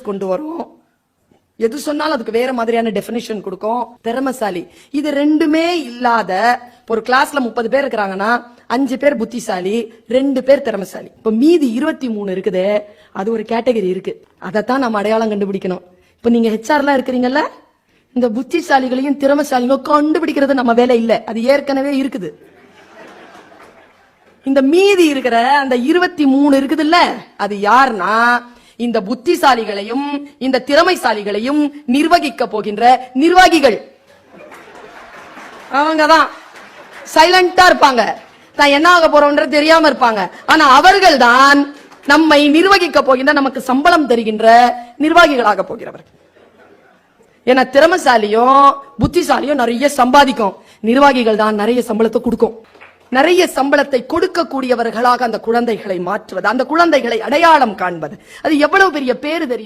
கொண்டு வரும். எது சொன்னாலும் அதுக்கு வேற மாதிரியான டெபினிஷன் கொடுக்கும். திறமைசாலி இது ரெண்டுமே இல்லாத ஒரு கிளாஸ்ல 30 பேர் இருக்கிறாங்கன்னா 5 பேர் புத்திசாலி, 2 பேர் திறமைசாலி. இப்ப மீதி 23 இருக்குது. அது ஒரு கேட்டகரி இருக்கு. அதைத்தான் நம்ம அடையாளம் கண்டுபிடிக்கணும். இப்ப நீங்க ஹெச்ஆர்லாம் இருக்கிறீங்கல்ல, இந்த புத்திசாலிகளையும் திறமைசாலிகளும் கண்டுபிடிக்கிறது நம்ம வேலை இல்ல, அது ஏற்கனவே இருக்குது. இந்த மீதி இருக்கிற அந்த 23 இருக்குது இல்ல, அது யாருன்னா இந்த புத்திசாலிகளையும் இந்த திறமைசாலிகளையும் நிர்வகிக்க போகின்ற நிர்வாகிகள். அவங்கதான் சைலண்டா இருப்பாங்க, தான் என்ன ஆக போறோம்ன்றது தெரியாம இருப்பாங்க. ஆனா அவர்கள் தான் நம்மை நிர்வகிக்க போகின்ற, நமக்கு சம்பளம் தருகின்ற நிர்வாகிகளாக போகிறவர்கள். ஏன்னா திறமைசாலியும் புத்திசாலியும் நிறைய சம்பாதிக்கும், நிர்வாகிகள் தான் நிறைய சம்பளத்தை கொடுக்கும். நிறைய சம்பளத்தை கொடுக்கக்கூடியவர்களாக அந்த குழந்தைகளை மாற்றுவது, அந்த குழந்தைகளை அடையாளம் காண்பது, அது எவ்வளவு பெரிய பேரு தெரியும்.